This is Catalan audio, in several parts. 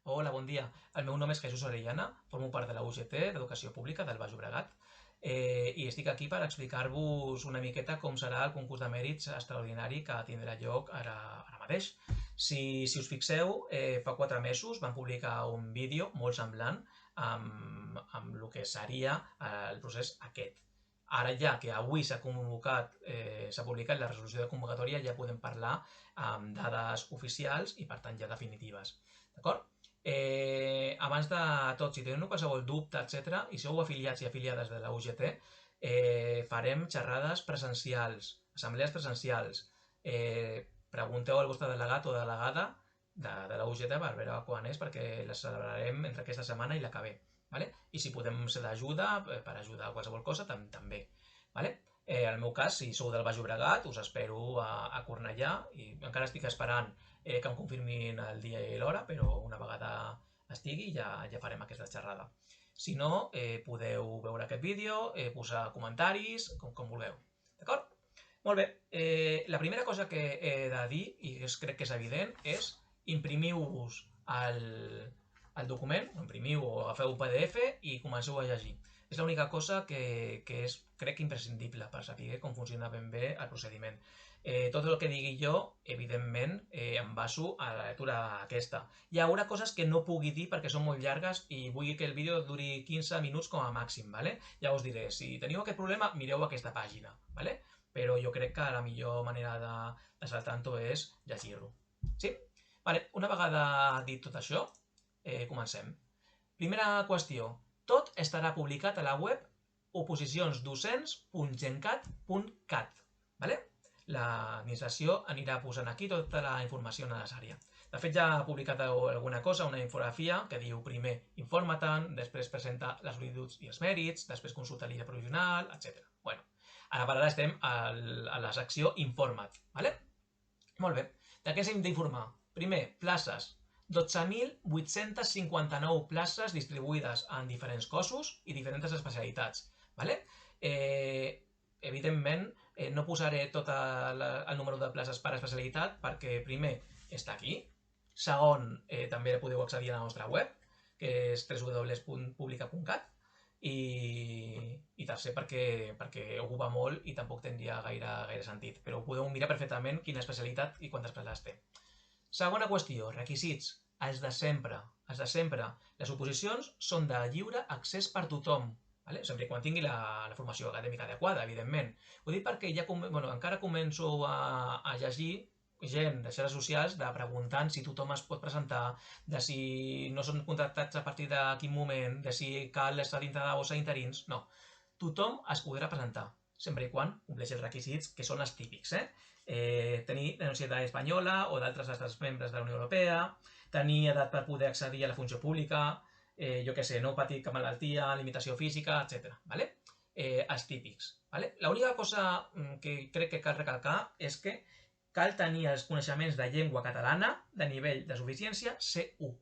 Hola, bon dia. El meu nom és Jesús Orellana, formo part de la UGT d'Educació Pública del Baix Llobregat i estic aquí per explicar-vos una miqueta com serà el concurs de mèrits extraordinari que tindrà lloc ara mateix. Si us fixeu, fa 4 mesos vam publicar un vídeo molt semblant amb el que seria el procés aquest. Ara ja que avui s'ha convocat, s'ha publicat la resolució de convocatòria, ja podem parlar amb dades oficials i per tant ja definitives. D'acord? Abans de tot, si teniu qualsevol dubte, etc., i sou afiliats i afiliades de la UGT, farem xerrades presencials, assemblees presencials. Pregunteu al vostre delegat o delegada de la UGT per veure quan és, perquè les celebrarem entre aquesta setmana i la que ve. Vale? I si podem ser d'ajuda, per ajudar a qualsevol cosa, també. Vale? En el meu cas, si sou del Baix Llobregat, us espero a Cornellà i encara estic esperant que em confirmin el dia i l'hora, però una vegada estigui ja farem aquesta xerrada. Si no, podeu veure aquest vídeo, posar comentaris, com vulgueu. D'acord? Molt bé. La primera cosa que he de dir, i crec que és evident, és imprimiu-vos el document, o imprimiu o agafeu un PDF i comenceu a llegir. És l'única cosa que és, crec, imprescindible per saber com funciona ben bé el procediment. Tot el que digui jo, evidentment, em baso a la lectura aquesta. Hi haurà coses que no pugui dir perquè són molt llargues i vull que el vídeo duri 15 minuts com a màxim, ¿vale? Ja us diré, si teniu aquest problema, mireu aquesta pàgina, ¿vale? Però jo crec que la millor manera de saltar-ho és llegir-lo. Sí? Vale, una vegada dit tot això, comencem. Primera qüestió. Tot estarà publicat a la web oposicionsdocents.gencat.cat. Vale? L'administració anirà posant aquí tota la informació necessària. De fet, ja ha publicat alguna cosa, una infografia que diu primer informa-te'n, després presenta les sol·licituds i els mèrits, després consulta l'illa provisional, etc. Bueno, ara estem a la secció informa't. Vale? Molt bé. De què s'hem d'informar? Primer, places. 12.859 places distribuïdes en diferents cossos i diferents especialitats. Vale? Evidentment, no posaré tot el número de places per especialitat perquè, primer, està aquí. Segon, també podeu accedir a la nostra web, que és www.publica.cat. I tercer, perquè ocupa molt i tampoc tindria gaire sentit. Però ho podeu mirar perfectament quina especialitat i quantes places té. Segona qüestió, requisits. Els de sempre. Les oposicions són de lliure accés per tothom, vale? Sempre quan tingui la formació acadèmica adequada, evidentment. Ho dic perquè ja encara començo a llegir gent de xarxes socials preguntant si tothom es pot presentar, de si no són contractats a partir de quin moment, de si cal estar dintre de bossa interins. No, tothom es podrà presentar, sempre i quan compleixi els requisits, que són els típics. Tenir la nacionalitat espanyola o d'altres estats membres de la Unió Europea, tenir edat per poder accedir a la funció pública, jo què sé, no patir cap malaltia, limitació física, etc. Vale? Els típics. Vale? L'única cosa que crec que cal recalcar és que cal tenir els coneixements de llengua catalana de nivell de suficiència C1.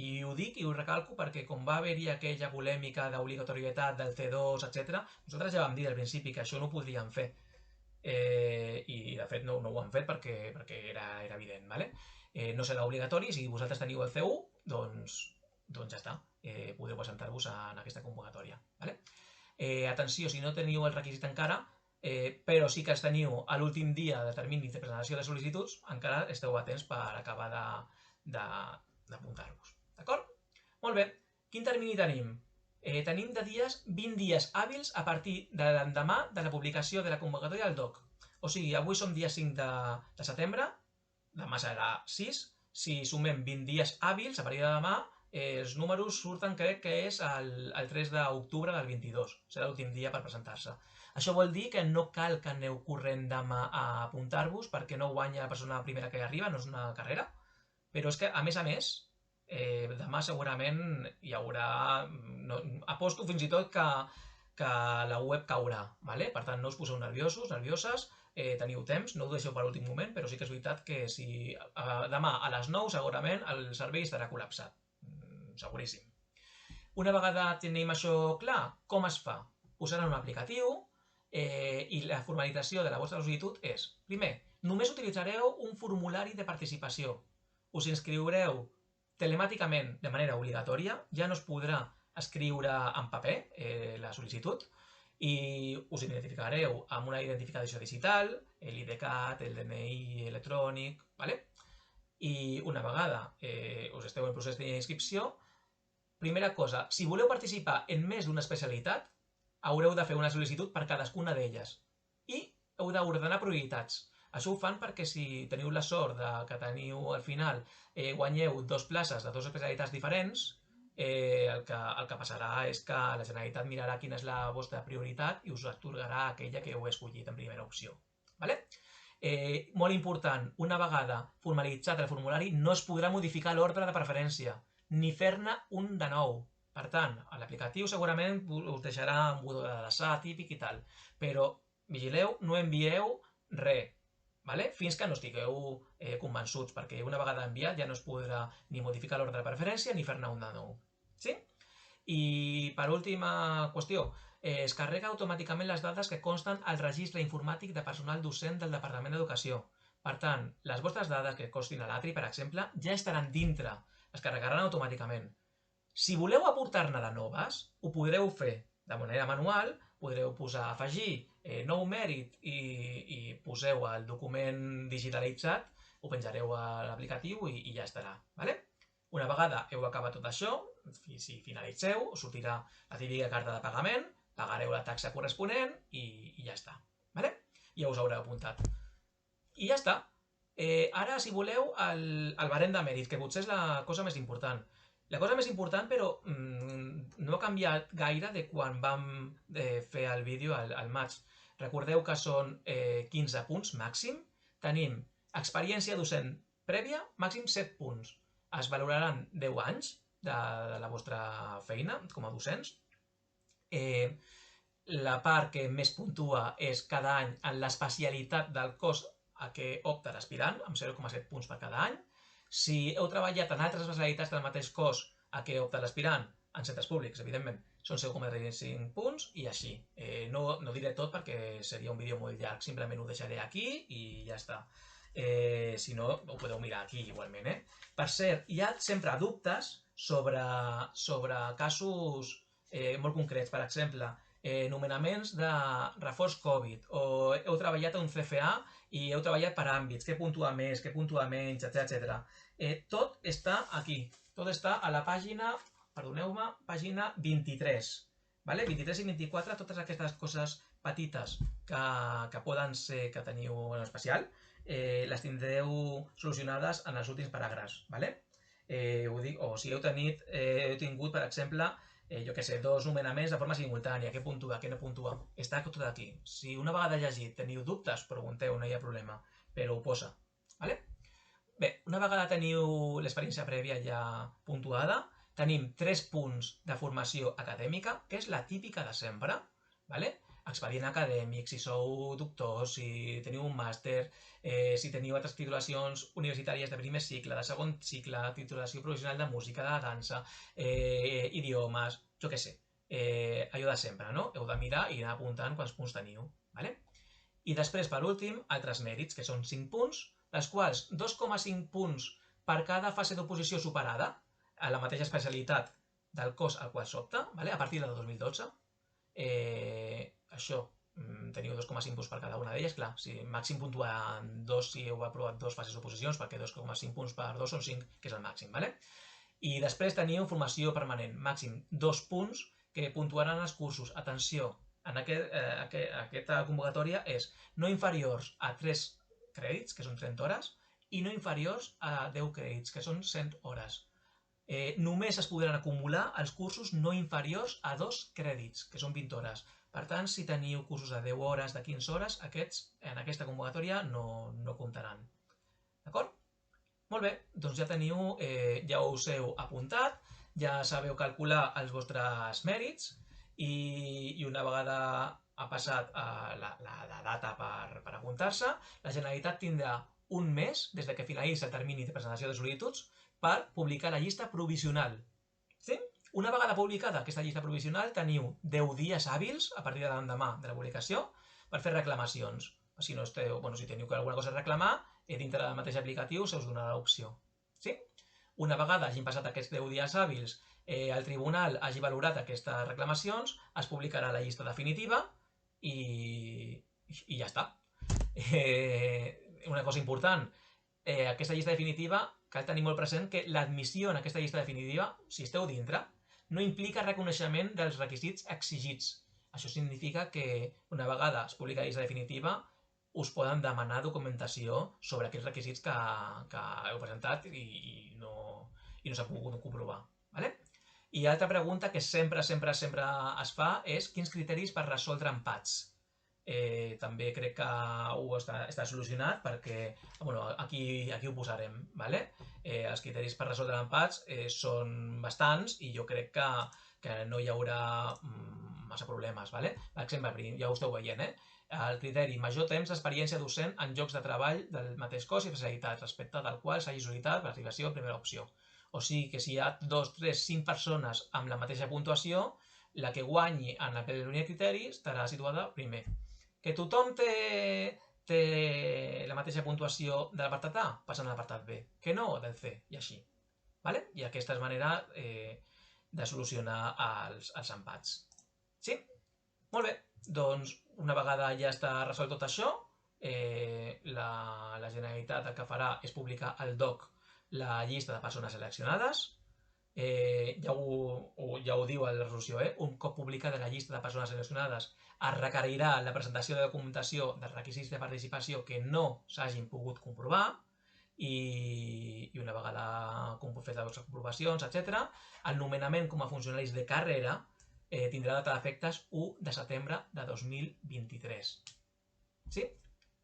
I ho dic i ho recalco perquè com va haver-hi aquella polèmica d'obligatorietat del C2, etc., nosaltres ja vam dir al principi que això no ho podríem fer. I de fet no ho han fet perquè era evident. Vale? No serà obligatori, si vosaltres teniu el C1, doncs ja està, podeu presentar-vos en aquesta convocatòria. Vale? Atenció, si no teniu el requisit encara, però sí que els teniu a l'últim dia de termini de presentació de sol·licituds, encara esteu a temps per acabar d'apuntar-vos. D'acord? Molt bé. Quin termini tenim? Tenim de 20 dies hàbils a partir de l'endemà de la publicació de la convocatòria al DOC. O sigui, avui som dia 5 de setembre, demà serà 6, si sumem 20 dies hàbils a partir de demà, els números surten, crec que és el 3 d'octubre del 22, serà l'últim dia per presentar-se. Això vol dir que no cal que aneu corrent demà a apuntar-vos perquè no guanya la persona primera que arriba, no és una carrera, però és que, a més, demà segurament hi haurà... aposto fins i tot que la web caurà, vale? Per tant, no us poseu nerviosos, nervioses, teniu temps, no ho deixeu per l'últim moment, però sí que és veritat que si demà a les 9 segurament el servei estarà col·lapsat, seguríssim. Una vegada tenim això clar, com es fa? Posant un aplicatiu i la formalització de la vostra sol·licitud és, primer, només utilitzareu un formulari de participació. Us inscriureu telemàticament, de manera obligatòria, ja no es podrà escriure en paper la sol·licitud i us identificareu amb una identificació digital, l'IDCAT, el DNI electrònic, ¿vale? I una vegada us esteu en procés d'inscripció, primera cosa, si voleu participar en més d'una especialitat, haureu de fer una sol·licitud per cadascuna d'elles i heu d'ordenar prioritats. Això ho fan perquè si teniu la sort que teniu al final guanyeu 2 places de 2 especialitats diferents, el que passarà és que la Generalitat mirarà quina és la vostra prioritat i us atorgarà aquella que heu escollit en primera opció. ¿Vale? Molt important, una vegada formalitzat el formulari no es podrà modificar l'ordre de preferència ni fer-ne un de nou. Per tant, a l'aplicatiu segurament us deixarà un botó de desar típic i tal, però vigileu, no envieu res, ¿vale? Fins que no estigueu convençuts, perquè una vegada enviat ja no es podrà ni modificar l'ordre de preferència ni fer-ne un de nou. Sí? I per última qüestió, es carrega automàticament les dades que consten al registre informàtic de personal docent del Departament d'Educació. Per tant, les vostres dades que constin a l'ATRI, per exemple, ja estaran dintre, es carregaran automàticament. Si voleu aportar-ne de noves, ho podreu fer de manera manual, podreu posar afegir nou mèrit i poseu el document digitalitzat, ho penjareu a l'aplicatiu i ja estarà. ¿Vale? Una vegada heu acabat tot això, si finalitzeu, us sortirà la típica carta de pagament, pagareu la taxa corresponent i ja està. ¿Vale? Ja us haureu apuntat. I ja està. Ara, si voleu, el barem de mèrit, que potser és la cosa més important. La cosa més important, però no ha canviat gaire de quan vam fer el vídeo al maig. Recordeu que són 15 punts màxim. Tenim experiència docent prèvia, màxim 7 punts. Es valoraran 10 anys de la vostra feina com a docents. La part que més puntua és cada any en l'especialitat del cos a què opta l'aspirant, amb 0,7 punts per cada any. Si heu treballat en altres especialitats del mateix cos a què opta l'aspirant, en centres públics, evidentment, són 0,35 punts i així. No diré tot perquè seria un vídeo molt llarg, simplement ho deixaré aquí i ja està. Si no, ho podeu mirar aquí igualment. Per cert, hi ha sempre dubtes sobre casos molt concrets. Per exemple, nomenaments de reforç Covid o heu treballat a un CFA i heu treballat per àmbits, què puntua més, què puntua menys, etc. Tot està aquí, tot està a la pàgina, perdoneu-me, pàgina 23. ¿Vale? 23 i 24, totes aquestes coses petites que poden ser que teniu en especial, les tindreu solucionades en els últims paràgrafs. ¿Vale? Ho dic, o si heu tingut, per exemple, jo què sé, 2 nomenaments de forma simultània, què puntua, què no puntua, està tot aquí. Si una vegada llegit teniu dubtes, pregunteu, no hi ha problema, però ho posa. ¿Vale? Bé, una vegada teniu l'experiència prèvia ja puntuada, tenim 3 punts de formació acadèmica, que és la típica de sempre, ¿vale? Expedient acadèmic, si sou doctors, si teniu un màster, si teniu altres titulacions universitàries de primer cicle, de segon cicle, titulació professional de música, de dansa, idiomes, jo què sé, allò de sempre, no? Heu de mirar i anar apuntant quants punts teniu, ¿vale? I després, per últim, altres mèrits, que són 5 punts, dels quals 2,5 punts per cada fase d'oposició superada a la mateixa especialitat del cos al qual s'opta, ¿vale? A partir del 2012. Això, teniu 2,5 punts per cada una d'elles, clar, si màxim puntuaran 2 si heu aprovat 2 fases d'oposicions, perquè 2,5 punts per 2 són 5, que és el màxim, ¿vale? I després teniu formació permanent, màxim 2 punts que puntuaran els cursos. Atenció, en aquesta convocatòria és no inferiors a 3 crèdits, que són 30 hores, i no inferiors a 10 crèdits, que són 100 hores. Només es podran acumular els cursos no inferiors a 2 crèdits, que són 20 hores. Per tant, si teniu cursos de 10 hores, de 15 hores, aquests en aquesta convocatòria no comptaran. D'acord? Molt bé, doncs ja teniu, ja us heu apuntat, ja sabeu calcular els vostres mèrits i una vegada ha passat la data per apuntar-se, la Generalitat tindrà un mes des que finalitzi el termini de presentació de sol·licituds per publicar la llista provisional. Sí? Una vegada publicada aquesta llista provisional teniu 10 dies hàbils a partir de l'endemà de la publicació per fer reclamacions. Si no esteu, si teniu alguna cosa a reclamar, dintre del mateix aplicatiu se us donarà l'opció. Sí? Una vegada hagin passat aquests 10 dies hàbils, el tribunal hagi valorat aquestes reclamacions, es publicarà la llista definitiva i ja està. Una cosa important, aquesta llista definitiva cal tenir molt present que l'admissió en aquesta llista definitiva, si esteu dintre, no implica reconeixement dels requisits exigits. Això significa que una vegada es publica la llista definitiva us poden demanar documentació sobre aquells requisits que heu presentat i no s'ha pogut comprovar. Vale? I altra pregunta que sempre es fa és quins criteris per resoldre empats. També crec que està solucionat perquè aquí ho posarem. Vale? Els criteris per resoldre empats són bastants i jo crec que no hi haurà massa problemes. Vale? Per exemple, ja ho esteu veient, el criteri major temps d'experiència docent en llocs de treball del mateix cos i especialitat, respecte del qual s'hagi sol·licitat per arribació a primera opció. O sigui que si hi ha 2, 3, 5 persones amb la mateixa puntuació, la que guanyi en el primer criteri estarà situada primer. Que tothom té la mateixa puntuació de l'apartat A, passa a l'apartat B. Que no, del C, i així. Vale? I aquesta és manera de solucionar els empats. Sí? Molt bé, doncs una vegada ja està resolt tot això, la Generalitat el que farà és publicar al DOC la llista de persones seleccionades. Ja ho diu a la resolució, un cop publicada la llista de persones seleccionades es requerirà la presentació de documentació dels requisits de participació que no s'hagin pogut comprovar i una vegada fet les comprovacions, etc., el nomenament com a funcionaris de carrera tindrà data d'efectes 1 de setembre de 2023. Sí?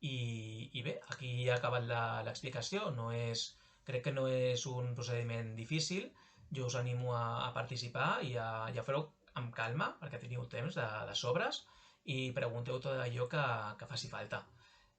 I bé, aquí ha acabat l'explicació. Crec que no és un procediment difícil. Jo us animo a participar i a fer-ho amb calma, perquè teniu temps de sobres, i pregunteu tot allò que faci falta.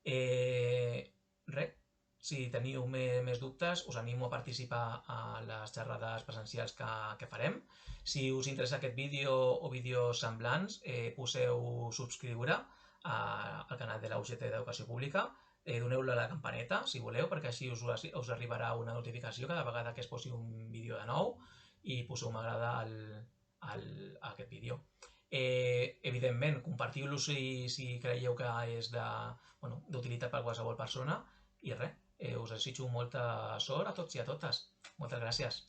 Res, si teniu més dubtes, us animo a participar a les xerrades presencials que farem. Si us interessa aquest vídeo o vídeos semblants, poseu subscriure al canal de la UGT d'Educació Pública, doneu-li a la campaneta, si voleu, perquè així us arribarà una notificació cada vegada que es posi un vídeo de nou i poseu m'agrada a aquest vídeo. Evidentment, compartiu-lo si creieu que és d'utilitat per a qualsevol persona i res, us desitjo molta sort a tots i a totes. Moltes gràcies.